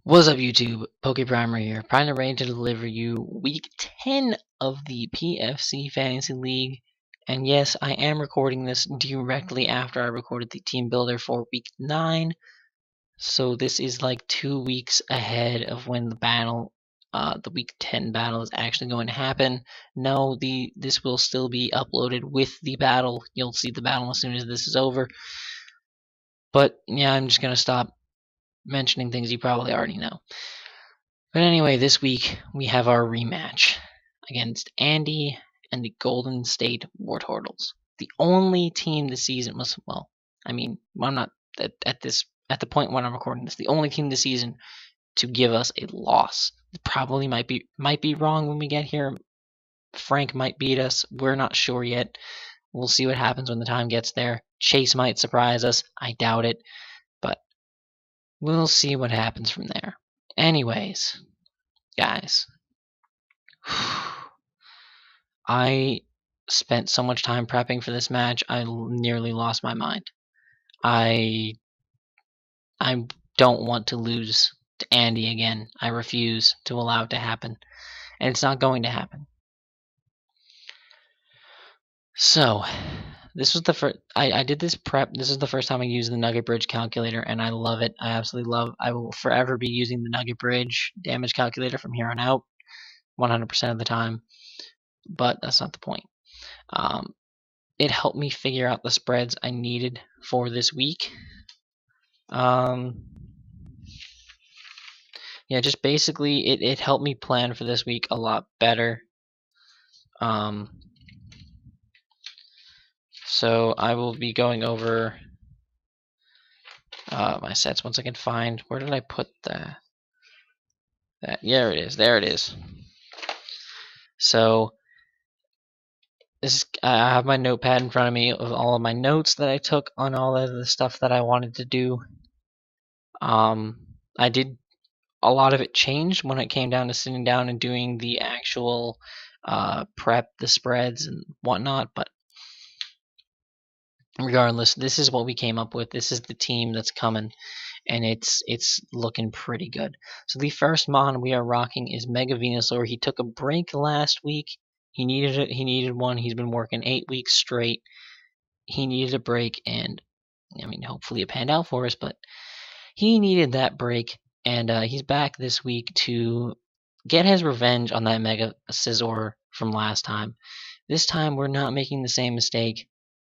What's up, YouTube? Pokeprimer here, finally ready to deliver you week 10 of the PFC Fantasy League. And yes, I am recording this directly after I recorded the team builder for week 9. So this is like 2 weeks ahead of when the week 10 battle is actually going to happen. No, this will still be uploaded with the battle. You'll see the battle as soon as this is over. But yeah, I'm just going to stop mentioning things you probably already know. But anyway, this week we have our rematch against Andy and the Golden State Wartortles. The only team this season was I'm not at the point when I'm recording this, the only team this season to give us a loss. It probably might be wrong when we get here. Frank might beat us. We're not sure yet. We'll see what happens when the time gets there. Chase might surprise us. I doubt it, but we'll see what happens from there. Anyways, guys, I spent so much time prepping for this match, I nearly lost my mind. I don't want to lose to Andy again. I refuse to allow it to happen, and it's not going to happen. So, this was the first. I did this prep. This is the first time I used the Nugget Bridge calculator, and I love it. I absolutely love. I will forever be using the Nugget Bridge damage calculator from here on out, 100% of the time. But that's not the point. It helped me figure out the spreads I needed for this week. Yeah, just basically it helped me plan for this week a lot better. So I will be going over my sets once I can find. Where did I put that? Yeah, there it is. So I have my notepad in front of me of all of my notes that I took on all of the stuff that I wanted to do. I did a lot of it changed when it came down to sitting down and doing the actual prep, the spreads and whatnot, but regardless, this is what we came up with. This is the team that's coming, and it's looking pretty good. So the first mon we are rocking is Mega Venusaur. He took a break last week. He needed it. He needed one. He's been working 8 weeks straight. He needed a break, and hopefully it panned out for us, but he needed that break, and he's back this week to get his revenge on that Mega Scizor from last time. This time we're not making the same mistake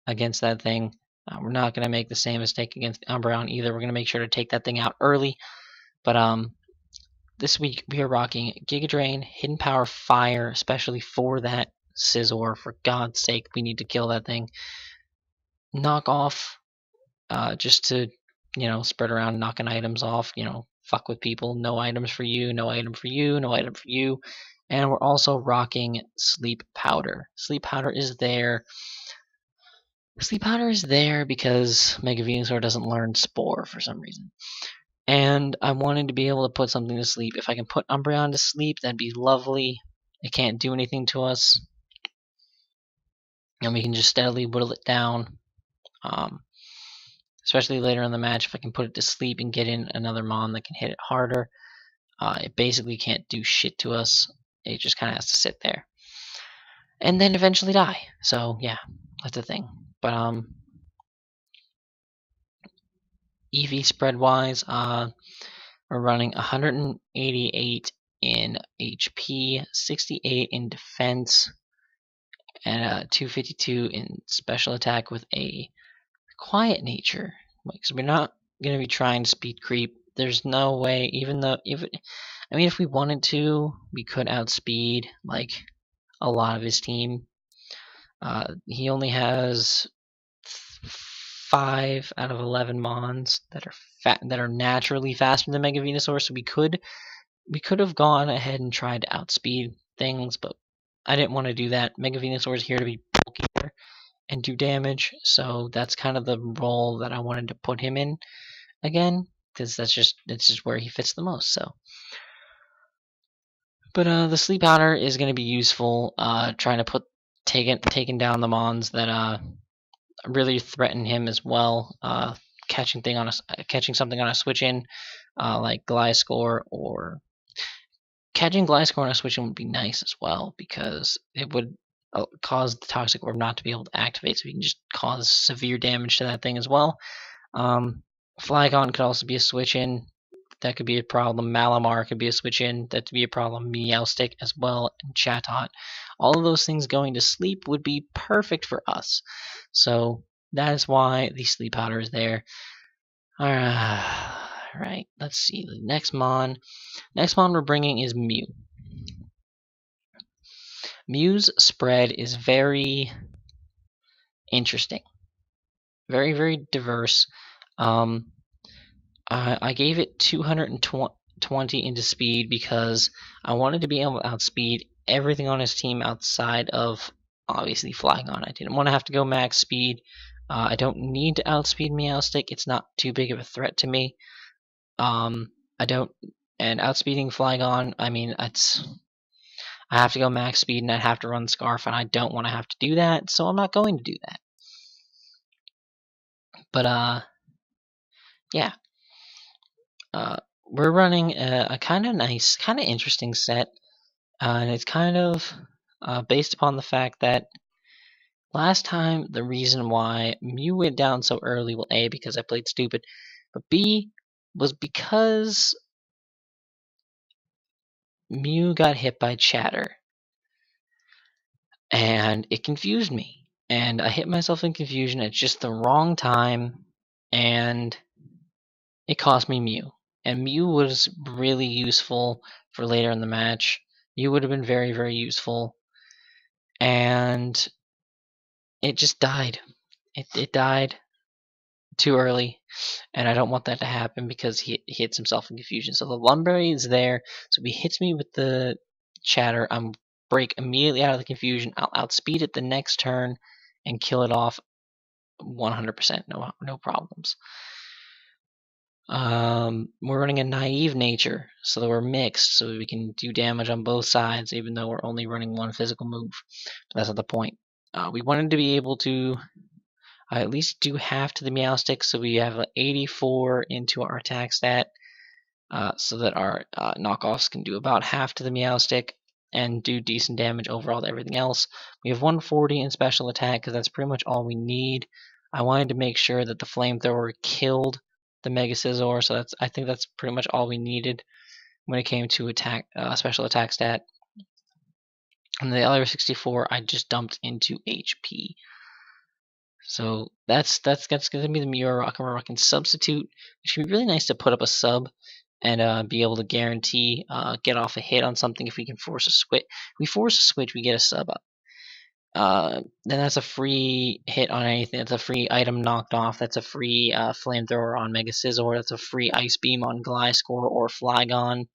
against that thing. We're not going to make the same mistake against Umbreon either. We're going to make sure to take that thing out early. But this week we are rocking Giga Drain, Hidden Power, Fire, especially for that Scizor. For God's sake, we need to kill that thing. Knock off, just to spread around knocking items off. Fuck with people. No items for you. No item for you. No item for you. And we're also rocking Sleep Powder. Sleep Powder is there. Sleep Powder is there because Mega Venusaur doesn't learn Spore for some reason. And I wanted to be able to put something to sleep. If I can put Umbreon to sleep, that'd be lovely. It can't do anything to us. And we can just steadily whittle it down. Especially later in the match, if I can put it to sleep and get in another Mon that can hit it harder. It basically can't do shit to us. It just kind of has to sit there. And then eventually die. So, yeah, that's the thing. But, EV spread wise, we're running 188 in HP, 68 in defense, and 252 in special attack with a quiet nature. Because we're not going to be trying to speed creep. There's no way, even though, if we wanted to, we could outspeed like a lot of his team. He only has 5 out of 11 Mons that are naturally faster than Mega Venusaur, so we could have gone ahead and tried to outspeed things, but I didn't want to do that. Mega Venusaur is here to be bulkier and do damage, so that's kind of the role that I wanted to put him in again, because that's just where he fits the most. So, but the Sleep Powder is going to be useful, trying to taking down the Mons that really threaten him as well. Catching something on a switch in like Gliscor, or catching Gliscor on a switch would be nice as well, because it would cause the Toxic Orb not to be able to activate, so we can just cause severe damage to that thing as well. Flygon could also be a switch in. That could be a problem. Malamar could be a switch in. That could be a problem. Meowstic as well, and Chatot. All of those things going to sleep would be perfect for us. So that is why the sleep powder is there. Alright, let's see. The next mon. Next mon we're bringing is Mew. Mew's spread is very interesting. Very, very diverse. I gave it 220 into speed because I wanted to be able to outspeed everything on his team outside of, obviously, Flygon. I didn't want to have to go max speed. I don't need to outspeed Meowstic. It's not too big of a threat to me. And outspeeding Flygon, I mean, I have to go max speed and I'd have to run Scarf, and I don't want to have to do that, so I'm not going to do that. But, yeah. We're running a kind of nice, kind of interesting set, and it's kind of based upon the fact that last time the reason why Mew went down so early, well, A, because I played stupid, but B, was because Mew got hit by Chatter, and it confused me, and I hit myself in confusion at just the wrong time, and it cost me Mew. And Mew was really useful for later in the match. Mew would have been very, very useful. And it just died. It died too early. And I don't want that to happen because he hits himself in confusion. So the Lumberry is there. So if he hits me with the Chatter, I'm break immediately out of the confusion. I'll outspeed it the next turn and kill it off 100%. No problems. We're running a naive nature, so that we're mixed, so we can do damage on both sides, even though we're only running one physical move. But that's not the point. We wanted to be able to at least do half to the Meowstic, so we have 84 into our attack stat, so that our knockoffs can do about half to the Meowstic and do decent damage overall to everything else. We have 140 in special attack, because that's pretty much all we need. I wanted to make sure that the Flamethrower killed the Mega Scizor, so I think that's pretty much all we needed when it came to attack, special attack stat. And the other 64 I just dumped into HP. So that's gonna be the Mew-Rock, and we're rocking Substitute, which would be really nice to put up a sub and be able to guarantee get off a hit on something if we can force a switch. If we force a switch, we get a sub up. Then that's a free hit on anything. That's a free item knocked off. That's a free Flamethrower on Mega Scizor. That's a free Ice Beam on Gliscor or Flygon.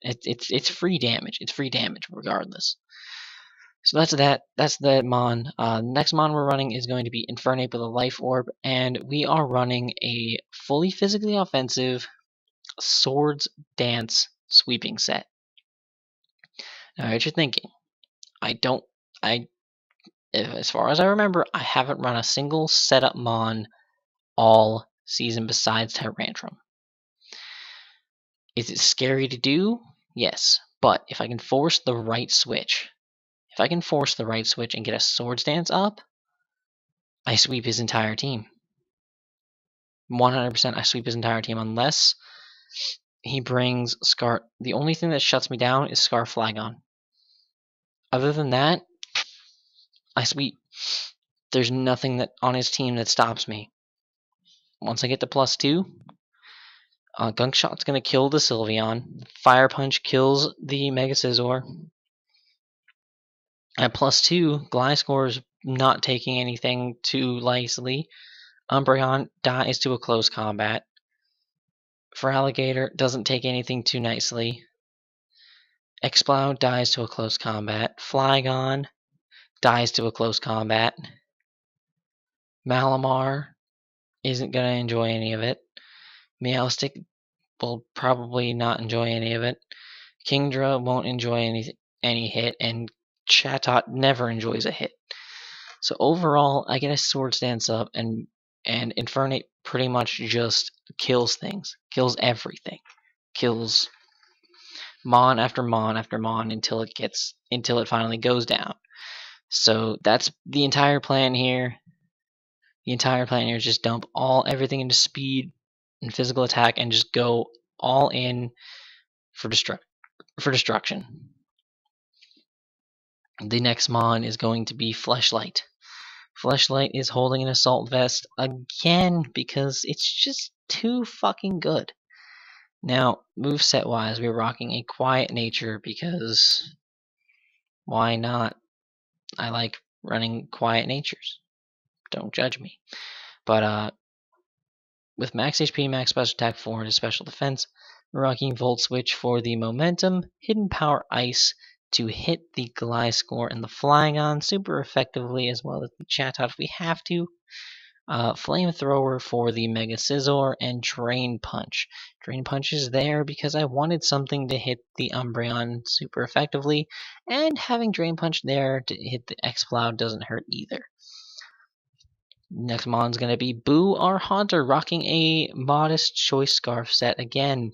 It's free damage. It's free damage regardless. So that's that. That's the mon. Next mon we're running is going to be Infernape with a Life Orb, and we are running a fully physically offensive Swords Dance sweeping set. Now, what you're thinking? As far as I remember, I haven't run a single setup mon all season besides Tyrantrum. Is it scary to do? Yes, but if I can force the right switch, and get a Swords Dance up, I sweep his entire team. 100% I sweep his entire team, unless he brings Scar. The only thing that shuts me down is Scarf Flygon. Other than that, I sweep. There's nothing that on his team that stops me. Once I get to +2, Gunk Shot's gonna kill the Sylveon. Fire Punch kills the Mega Scizor. At +2, Gliscor is not taking anything too lightly. Umbreon dies to a close combat. Feraligatr doesn't take anything too nicely. Exploud dies to a close combat. Flygon dies to a close combat. Malamar isn't going to enjoy any of it. Meowstic will probably not enjoy any of it. Kingdra won't enjoy any hit, and Chatot never enjoys a hit. So overall, I get a Swords Dance up, and Infernape pretty much just kills things, kills everything. kills Mon after Mon after Mon until it finally goes down. So that's the entire plan here. The entire plan here is just dump everything into speed and physical attack and just go all in for destruction. The next Mon is going to be Fleshlight. Fleshlight is holding an assault vest again because it's just too fucking good. Now, moveset wise, we're rocking a Quiet Nature because why not? I like running Quiet Natures. Don't judge me. But with max HP, max special attack 4 into special defense, we're rocking Volt Switch for the momentum, Hidden Power Ice to hit the Gliscor and the Flygon super effectively, as well as the Chatot if we have to. Flamethrower for the Mega Scizor, and Drain Punch. Drain Punch is there because I wanted something to hit the Umbreon super effectively, and having Drain Punch there to hit the Exploud doesn't hurt either. Next Mon's going to be Boo, our Haunter, rocking a Modest Choice Scarf set again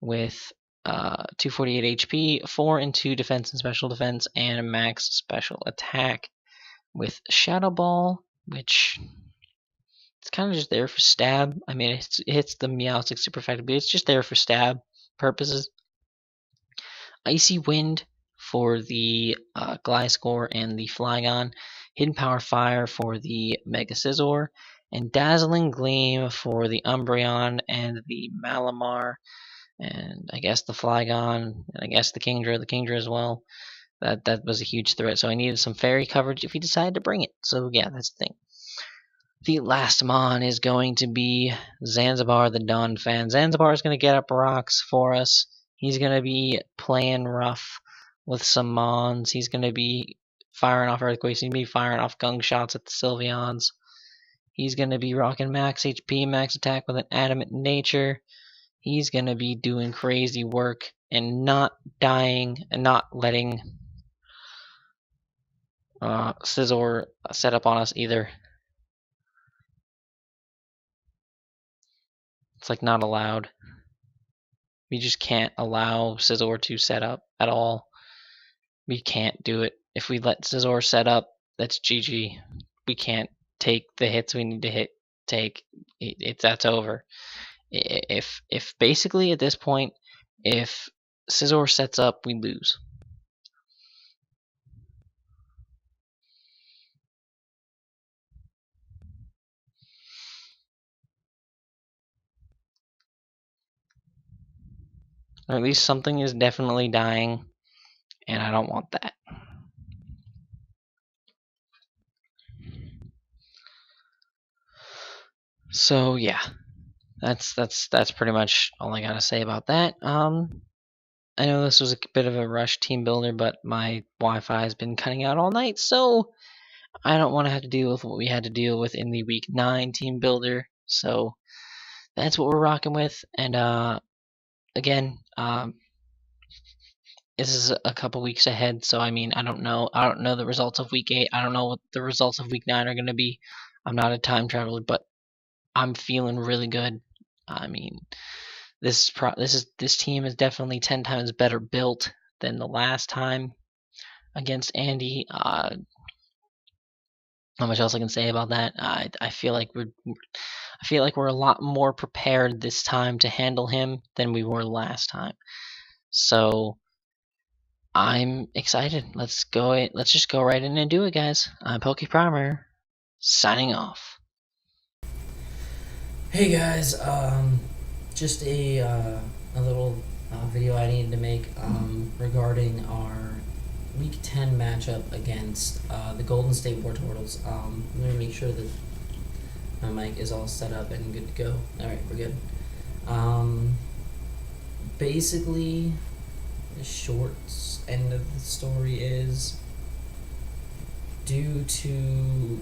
with 248 HP, 4 and 2 defense and special defense, and a max special attack with Shadow Ball, which it's kind of just there for stab. I mean, it hits the Meowstic super effectively. It's just there for stab purposes. Icy Wind for the Gliscor and the Flygon. Hidden Power Fire for the Mega Scizor. And Dazzling Gleam for the Umbreon and the Malamar. And I guess the Flygon. And I guess the Kingdra as well. That was a huge threat. So I needed some fairy coverage if he decided to bring it. So yeah, that's the thing. The last Mon is going to be Zanzibar the Dawn Fan. Zanzibar is going to get up rocks for us. He's going to be playing rough with some Mons. He's going to be firing off Earthquakes. He's going to be firing off Gung Shots at the Sylveons. He's going to be rocking max HP, max attack with an Adamant Nature. He's going to be doing crazy work and not dying and not letting Scizor set up on us either. It's like not allowed. We just can't allow Scizor to set up at all. We can't do it. If we let Scizor set up, that's GG. We can't take the hits we need to take. That's over. If basically at this point, if Scizor sets up, we lose. Or at least something is definitely dying, and I don't want that. So yeah, that's pretty much all I gotta say about that. I know this was a bit of a rush team builder, but my Wi-Fi has been cutting out all night, so I don't want to have to deal with what we had to deal with in the week 9 team builder. So that's what we're rocking with, and again, this is a couple weeks ahead, so I mean, I don't know the results of week 8. I don't know what the results of week 9 are going to be. I'm not a time traveler, but I'm feeling really good. I mean, this team is definitely 10 times better built than the last time against Andy. Not much else I can say about that. I feel like we're a lot more prepared this time to handle him than we were last time. So I'm excited. Let's just go right in and do it, guys. I'm Pokeprimer, signing off. Hey guys, just a little video I needed to make regarding our Week 10 matchup against the Golden State Wartortles. Let me make sure that my mic is all set up and good to go. Alright, we're good. Basically, the short end of the story is, due to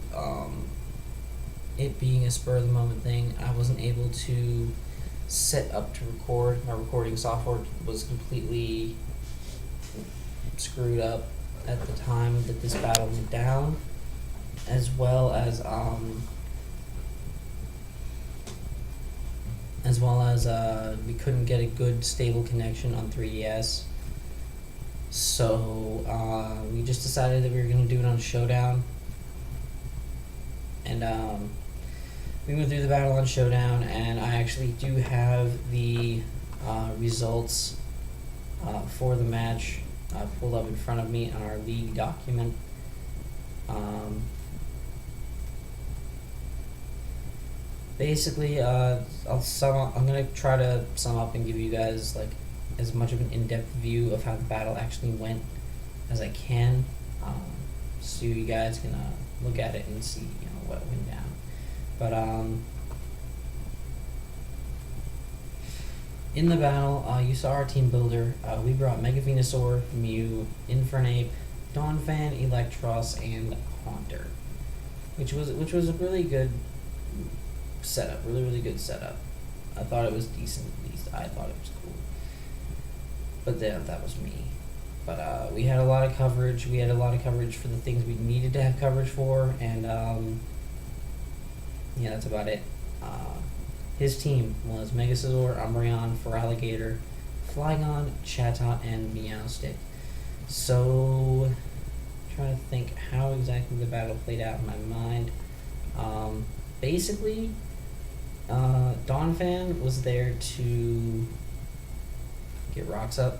it being a spur of the moment thing, I wasn't able to set up to record. My recording software was completely screwed up at the time that this battle went down, as well as as well as we couldn't get a good stable connection on 3DS. So we just decided that we were going to do it on Showdown. And we went through the battle on Showdown, and I actually do have the results for the match pulled up in front of me on our league document. Basically, I'll sum up. I'm gonna try to sum up and give you guys like as much of an in-depth view of how the battle actually went as I can, so you guys can look at it and see what went down. But in the battle, you saw our team builder. We brought Mega Venusaur, Mew, Infernape, Donphan, Electros, and Haunter, which was a really good setup. Really good setup. I thought it was decent. At least I thought it was cool. But then that was me. But we had a lot of coverage. We had a lot of coverage for the things we needed to have coverage for, and yeah, that's about it. His team was Megazord, Umbreon, Feraligatr, Flygon, Chatot, and Meowstic. So, trying to think how exactly the battle played out in my mind. Basically, Donphan was there to get rocks up.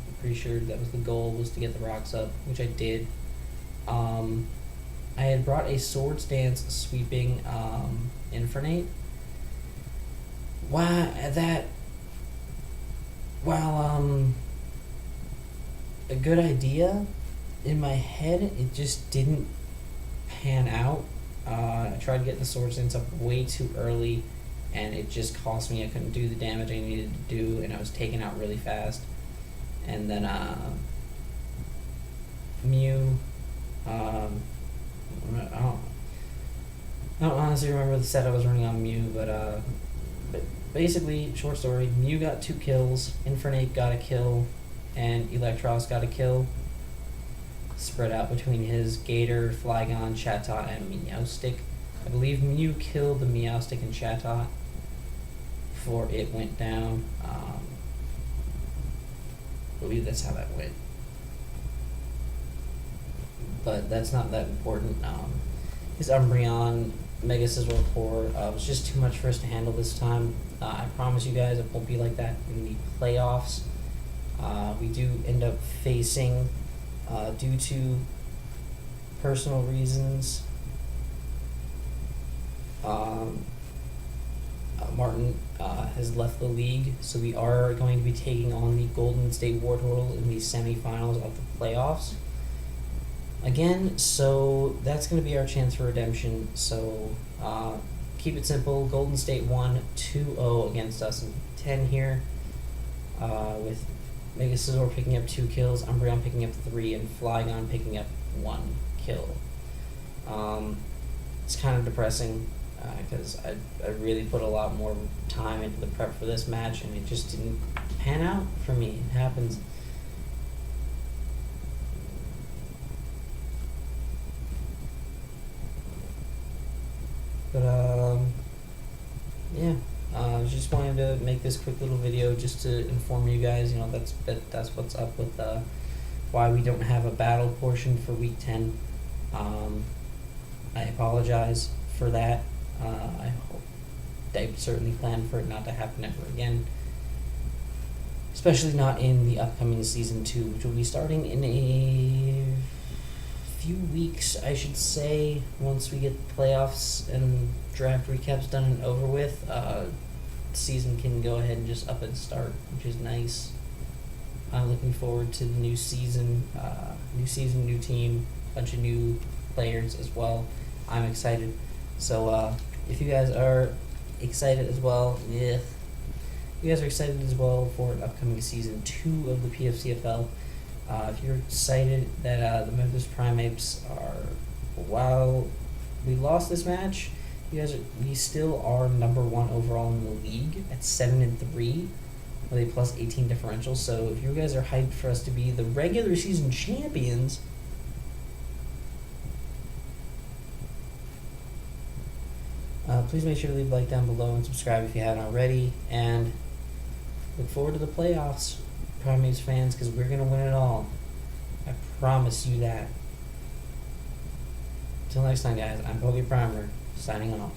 I'm pretty sure that was the goal, was to get the rocks up, which I did. I had brought a Swords Dance sweeping Infernape. While a good idea, in my head it just didn't pan out. I tried to get the Swords Dance up way too early, and it just cost me. I couldn't do the damage I needed to do, and I was taken out really fast. And then Mew, I don't honestly remember the set I was running on Mew, but basically, short story, Mew got 2 kills, Infernape got a kill, and Electros got a kill. Spread out between his Gator, Flygon, Chatot, and Meowstic. I believe Mew killed the Meowstic and Chatot before it went down. I believe that's how that went. But that's not that important. His Umbreon, Mega Scizor Core was just too much for us to handle this time. I promise you guys it won't be like that in the playoffs. We do end up facing, due to personal reasons, Martin has left the league, so we are going to be taking on the Golden State Wartortles in the semifinals of the playoffs again. So that's going to be our chance for redemption. So keep it simple. Golden State won 2-0 against us in 10 here, with Mega Scizor picking up 2 kills, Umbreon picking up 3, and Flygon picking up 1 kill. It's kind of depressing, because I really put a lot more time into the prep for this match, and it just didn't pan out for me. It happens. But yeah, I just wanted to make this quick little video just to inform you guys. That's what's up with why we don't have a battle portion for week 10. I apologize for that. I certainly plan for it not to happen ever again, especially not in the upcoming season 2, which will be starting in a few weeks, I should say. Once we get the playoffs and draft recaps done and over with, season can go ahead and just up and start, which is nice. I'm looking forward to the new season, new team, bunch of new players as well. I'm excited. So if you guys are excited as well, for an upcoming season 2 of the PFCFL, if you're excited that the Memphis Primeapes are, while we lost this match, we still are number 1 overall in the league at 7-3 with a plus 18 differential. So if you guys are hyped for us to be the regular season champions, Please make sure to leave a like down below and subscribe if you haven't already. And look forward to the playoffs, Primeapes fans, because we're going to win it all. I promise you that. Until next time, guys, I'm Pokeprimer, signing off.